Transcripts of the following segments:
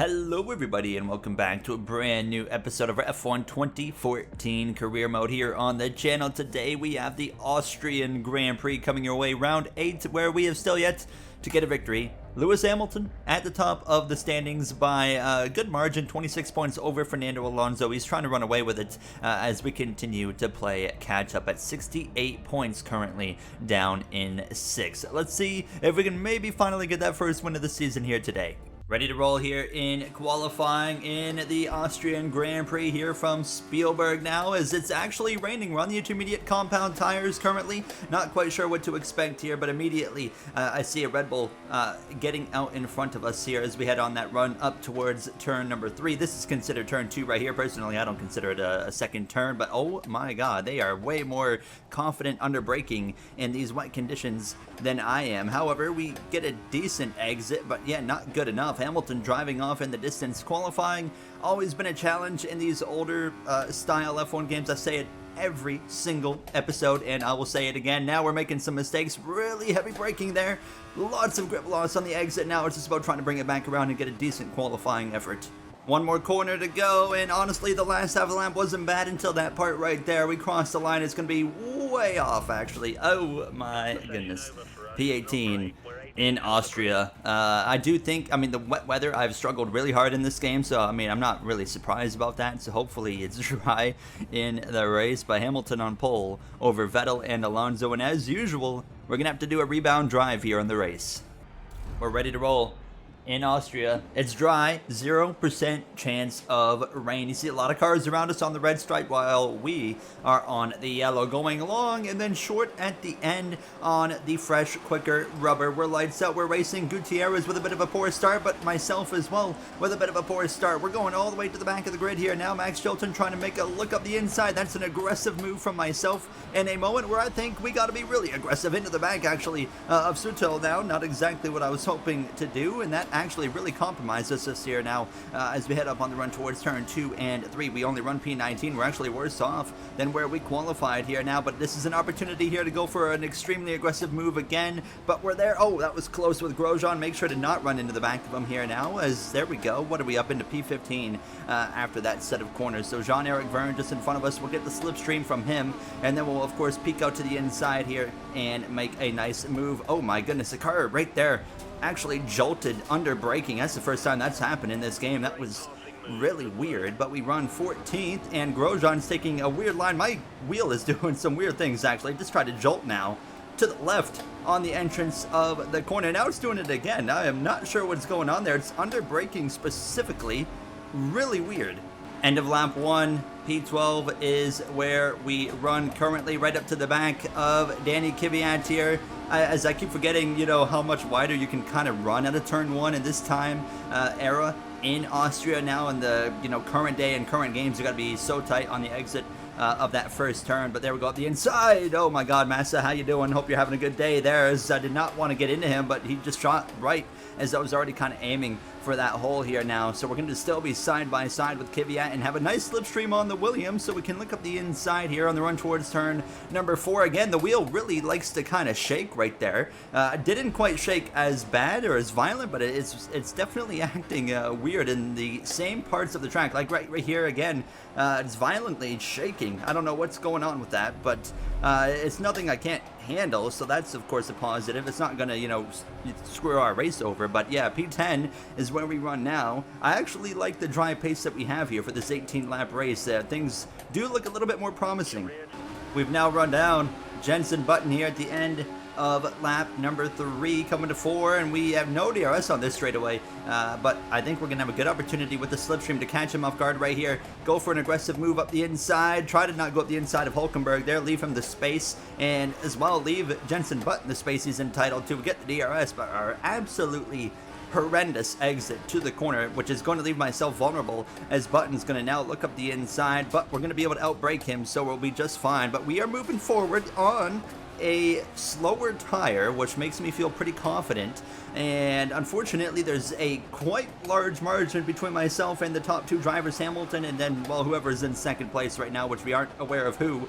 Hello everybody and welcome back to a brand new episode of our F1 2014 career mode here on the channel. Today we have the Austrian Grand Prix coming your way, round 8, where we have still yet to get a victory. Lewis Hamilton at the top of the standings by a good margin, 26 points over Fernando Alonso. He's trying to run away with it as we continue to play catch up at 68 points currently down in 6th. Let's see if we can maybe finally get that first win of the season here today. Ready to roll here in qualifying in the Austrian Grand Prix here from Spielberg now, as it's actually raining. We're on the intermediate compound tires currently. Not quite sure what to expect here, but immediately I see a Red Bull getting out in front of us here as we head on that run up towards turn number 3. This is considered turn 2 right here. Personally, I don't consider it a second turn, but oh my god, they are way more confident under braking in these wet conditions than I am. However, we get a decent exit, but yeah, not good enough. Hamilton driving off in the distance. Qualifying always been a challenge in these older style F1 games. I say it every single episode and I will say it again. Now we're making some mistakes. Really heavy braking there. Lots of grip loss on the exit. Now it's just about trying to bring it back around and get a decent qualifying effort. One more corner to go, and honestly, the last half of the lap wasn't bad until that part right there. We crossed the line. It's going to be way off, actually. Oh, my goodness. P18 in Austria. I do think, the wet weather, I've struggled really hard in this game, so, I'm not really surprised about that. So hopefully it's dry in the race. But Hamilton on pole over Vettel and Alonso, and as usual, we're going to have to do a rebound drive here in the race. We're ready to roll. In Austria, it's dry, 0% chance of rain. You see a lot of cars around us on the red stripe while we are on the yellow, going along, and then short at the end on the fresh, quicker rubber. We're lights out, we're racing. Gutierrez with a bit of a poor start, but myself as well with a bit of a poor start. We're going all the way to the back of the grid here now. Max Chilton trying to make a look up the inside. That's an aggressive move from myself in a moment where I think we got to be really aggressive into the back, actually, of Sutil now. Not exactly what I was hoping to do, and that actually really compromised us this year now as we head up on the run towards turn 2 and 3. We only run P19. We're actually worse off than where we qualified here now, but this is an opportunity here to go for an extremely aggressive move again, but we're there. Oh, that was close with Grosjean. Make sure to not run into the back of him here now, as there we go. What are we up into P15 after that set of corners? So Jean-Eric Verne just in front of us. We'll get the slipstream from him, and then we'll of course peek out to the inside here and make a nice move. Oh my goodness, the car right there actually jolted under braking. That's the first time that's happened in this game. That was really weird, but we run 14th, and Grosjean's taking a weird line. My wheel is doing some weird things, actually. Just tried to jolt now to the left on the entrance of the corner. Now it's doing it again. I am not sure what's going on there. It's under braking specifically. Really weird. End of lap 1, P12 is where we run currently, right up to the back of Danny Kvyat here. As I keep forgetting, how much wider you can kind of run at a turn 1 in this time era in Austria now. In the current day and current games, you got to be so tight on the exit of that first turn. But there we go at the inside. Oh my God, Massa, how you doing? Hope you're having a good day there. As I did not want to get into him, but he just shot right as I was already kind of aiming for that hole here now. So we're going to still be side by side with Kvyat and have a nice slipstream on the Williams, so we can look up the inside here on the run towards turn number 4. Again, the wheel really likes to kind of shake right there. Didn't quite shake as bad or as violent, but it's definitely acting weird in the same parts of the track. Like right here again, it's violently shaking. I don't know what's going on with that, but it's nothing I can't handle, so that's of course a positive. It's not gonna screw our race over. But yeah, P10 is where we run now. I actually like the dry pace that we have here for this 18 lap race. Things do look a little bit more promising. We've now run down Jenson Button here at the end of lap number 3, coming to 4, and we have no DRS on this straightaway, but I think we're gonna have a good opportunity with the slipstream to catch him off guard right here. Go for an aggressive move up the inside. Try to not go up the inside of Hulkenberg there. Leave him the space, and as well leave Jenson Button the space he's entitled to. Get the DRS, but our absolutely horrendous exit to the corner, which is going to leave myself vulnerable, as Button's going to now look up the inside, but we're going to be able to outbrake him, so we'll be just fine. But we are moving forward on a slower tire, which makes me feel pretty confident. And unfortunately, there's a quite large margin between myself and the top 2 drivers, Hamilton, and then, well, whoever's in second place right now, which we aren't aware of who.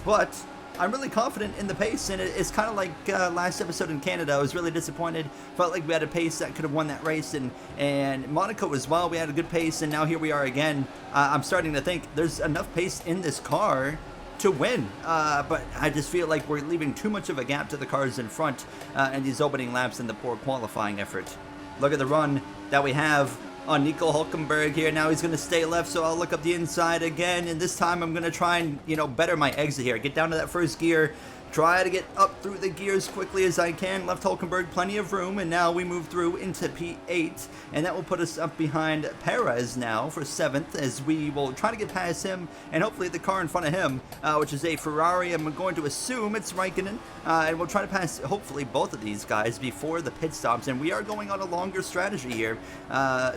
But I'm really confident in the pace, and it's kind of like last episode in Canada. I was really disappointed. Felt like we had a pace that could have won that race, and Monaco as well. We had a good pace, and now here we are again. I'm starting to think there's enough pace in this car to win, but I just feel like we're leaving too much of a gap to the cars in front in these opening laps and the poor qualifying effort. Look at the run that we have on Nico Hulkenberg here. Now he's going to stay left, so I'll look up the inside again, and this time I'm going to try and, better my exit here. Get down to that first gear, try to get up through the gears quickly as I can. Left Hulkenberg, plenty of room, and now we move through into P8, and that will put us up behind Perez now for 7th, as we will try to get past him, and hopefully the car in front of him, which is a Ferrari. I'm going to assume it's Raikkonen, and we'll try to pass, hopefully, both of these guys before the pit stops, and we are going on a longer strategy here,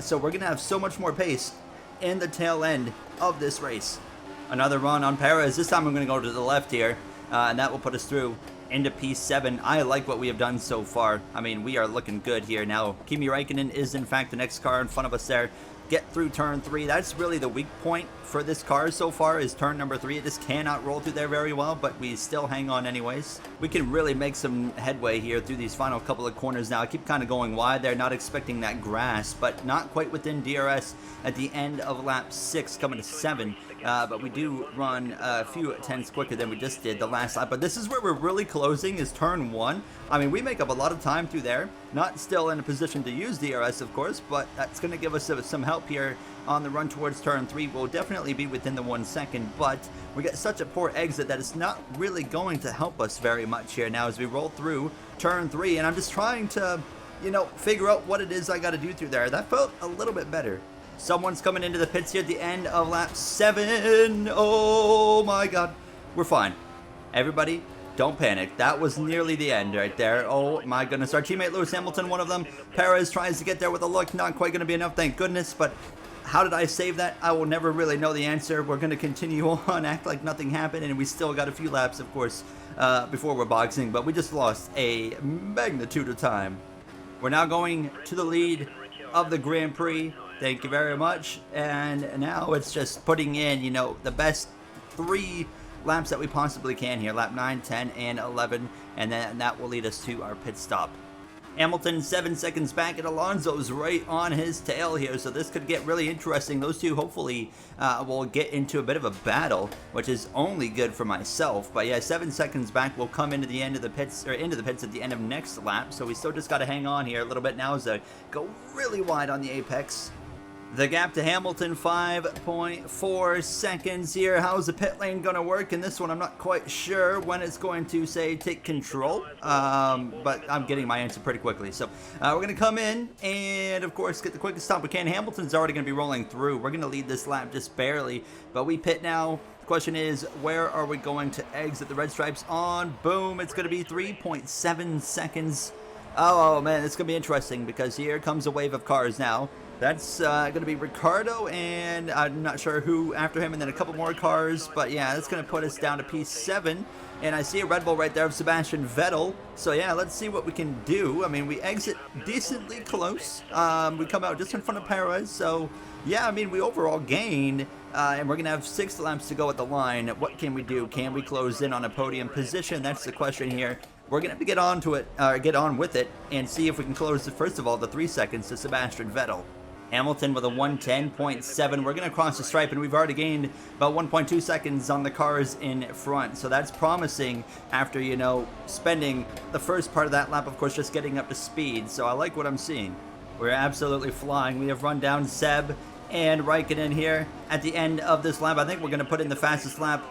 so we're going to have so much more pace in the tail end of this race. Another run on Perez. This time I'm going to go to the left here. And that will put us through into P7. I like what we have done so far. I mean, we are looking good here. Now, Kimi Räikkönen is, in fact, the next car in front of us there. Get through turn 3. That's really the weak point for this car so far, is turn number 3. It just cannot roll through there very well, but we still hang on anyways. We can really make some headway here through these final couple of corners now. I keep kind of going wide there, not expecting that grass, but not quite within DRS at the end of lap 6, coming to 7. But we do run a few tenths quicker than we just did the last lap. But this is where we're really closing, is turn 1. I mean, we make up a lot of time through there. Not still in a position to use DRS, of course, but that's going to give us some help here on the run towards turn 3. We'll definitely be within the 1 second, but we get such a poor exit that it's not really going to help us very much here now as we roll through turn 3. And I'm just trying to, figure out what it is I got to do through there. That felt a little bit better. Someone's coming into the pits here at the end of lap 7. Oh my god. We're fine. Everybody, don't panic. That was nearly the end right there. Oh my goodness. Our teammate Lewis Hamilton, one of them. Perez tries to get there with a look. Not quite going to be enough, thank goodness. But how did I save that? I will never really know the answer. We're going to continue on, act like nothing happened. And we still got a few laps, of course, before we're boxing. But we just lost a magnitude of time. We're now going to the lead of the Grand Prix. Thank you very much. And now it's just putting in, the best 3 laps that we possibly can here. Lap 9, 10, and 11. And then that will lead us to our pit stop. Hamilton 7 seconds back, and Alonso's right on his tail here, so this could get really interesting. Those two hopefully will get into a bit of a battle, which is only good for myself. But yeah, 7 seconds back will come into the end of the pits, or into the pits at the end of next lap. So we still just got to hang on here a little bit now as I go really wide on the apex. The gap to Hamilton, 5.4 seconds here. How's the pit lane going to work in this one? I'm not quite sure when it's going to say take control, but I'm getting my answer pretty quickly. So we're going to come in and, of course, get the quickest stop we can. Hamilton's already going to be rolling through. We're going to lead this lap just barely, but we pit now. The question is, where are we going to exit the red stripes on? Boom, it's going to be 3.7 seconds. Oh, man, it's going to be interesting because here comes a wave of cars now. That's going to be Ricardo, and I'm not sure who after him, and then a couple more cars. But yeah, that's going to put us down to P7. And I see a Red Bull right there of Sebastian Vettel. So yeah, let's see what we can do. I mean, we exit decently close. We come out just in front of Perez. So yeah, I mean, we overall gained. And we're going to have 6 laps to go at the line. What can we do? Can we close in on a podium position? That's the question here. We're going to get on to it, get on with it, and see if we can close, first of all, the 3 seconds to Sebastian Vettel. Hamilton with a 1:10.7. We're going to cross the stripe, and we've already gained about 1.2 seconds on the cars in front. So that's promising after, spending the first part of that lap, of course, just getting up to speed. So I like what I'm seeing. We're absolutely flying. We have run down Seb and Raikkonen here at the end of this lap. I think we're going to put in the fastest lap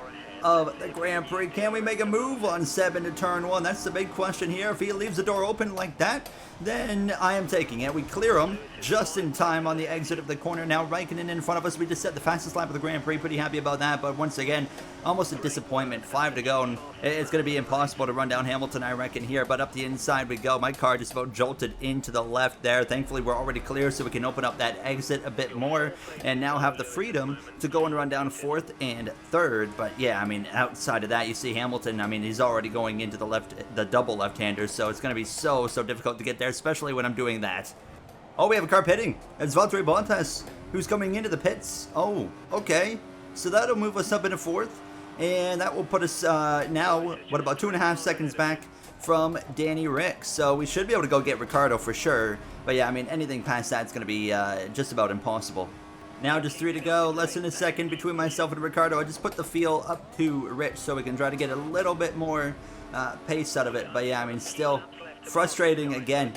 of the Grand Prix. Can we make a move on Seb into turn 1? That's the big question here. If he leaves the door open like that, then I am taking it. We clear him just in time on the exit of the corner. Now Raikkonen in front of us. We just set the fastest lap of the Grand Prix. Pretty happy about that, but once again, almost a disappointment. 5 to go, and it's going to be impossible to run down Hamilton, I reckon, here, but up the inside we go. My car just about jolted into the left there. Thankfully, we're already clear, so we can open up that exit a bit more, and now have the freedom to go and run down 4th and 3rd. But yeah, I mean, outside of that, you see Hamilton, I mean, he's already going into the double left-hander, so it's going to be so difficult to get there, especially when I'm doing that. Oh, we have a car pitting. It's Valtteri Bottas, who's coming into the pits. Oh, okay. So that'll move us up into 4th. And that will put us now, what, about 2.5 seconds back from Danny Rick. So we should be able to go get Ricardo for sure. But yeah, I mean, anything past that's going to be just about impossible. Now just 3 to go, less than a second between myself and Ricardo. I just put the feel up to Rich so we can try to get a little bit more pace out of it. But yeah, I mean, still frustrating again.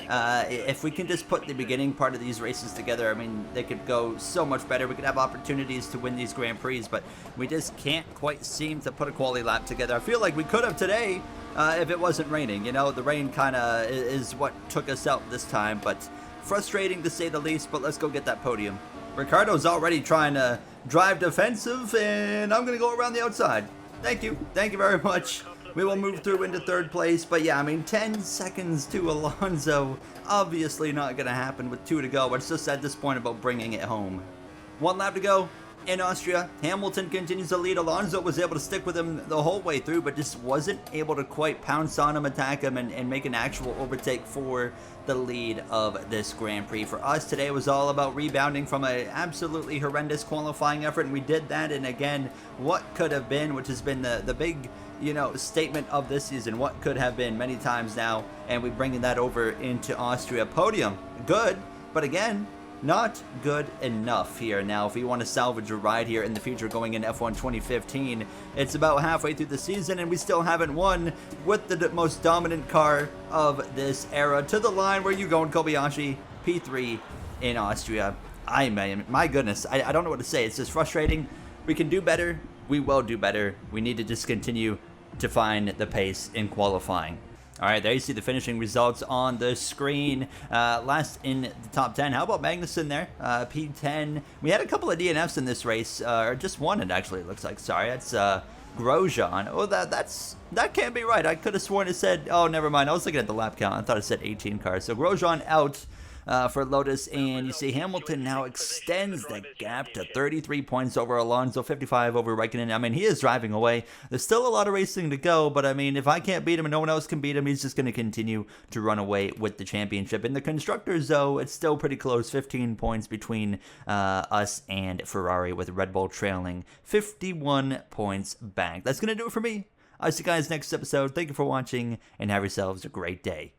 If we can just put the beginning part of these races together, I mean, they could go so much better. We could have opportunities to win these Grand Prix, but we just can't quite seem to put a quality lap together. I feel like we could have today if it wasn't raining. You know, the rain kind of is what took us out this time, but frustrating to say the least. But let's go get that podium. Ricardo's already trying to drive defensive, and I'm going to go around the outside. Thank you. Thank you very much. We will move through into 3rd place, but yeah, I mean, 10 seconds to Alonso. Obviously not going to happen with 2 to go, but it's just at this point about bringing it home. 1 lap to go in Austria. Hamilton continues to lead. Alonso was able to stick with him the whole way through, but just wasn't able to quite pounce on him, attack him, and make an actual overtake for the lead of this Grand Prix. For us today, it was all about rebounding from an absolutely horrendous qualifying effort, and we did that. And again, what could have been, which has been the big, you know, statement of this season, what could have been many times now, and we're bringing that over into Austria. Podium, good, but again, not good enough here. Now, if we want to salvage a ride here in the future going in F1 2015, it's about halfway through the season and we still haven't won with the most dominant car of this era. To the line, where you going, Kobayashi? P3 in Austria. My goodness, I don't know what to say. It's just frustrating. We can do better. We will do better. We need to just continue to find the pace in qualifying. All right, there you see the finishing results on the screen. Last in the top 10. How about Magnussen there? P10. We had a couple of DNFs in this race, or just one, it actually looks like. Sorry, that's Grosjean. Oh, that can't be right. I could have sworn it said, oh, never mind. I was looking at the lap count. I thought it said 18 cars. So Grosjean out for Lotus, and you see Hamilton now extends the gap to 33 points over Alonso, 55 over Raikkonen. I mean, he is driving away. There's still a lot of racing to go, but I mean, if I can't beat him and no one else can beat him, he's just going to continue to run away with the championship. In the constructors, though, it's still pretty close, 15 points between us and Ferrari, with Red Bull trailing 51 points back. That's going to do it for me. I'll see you guys next episode. Thank you for watching, and have yourselves a great day.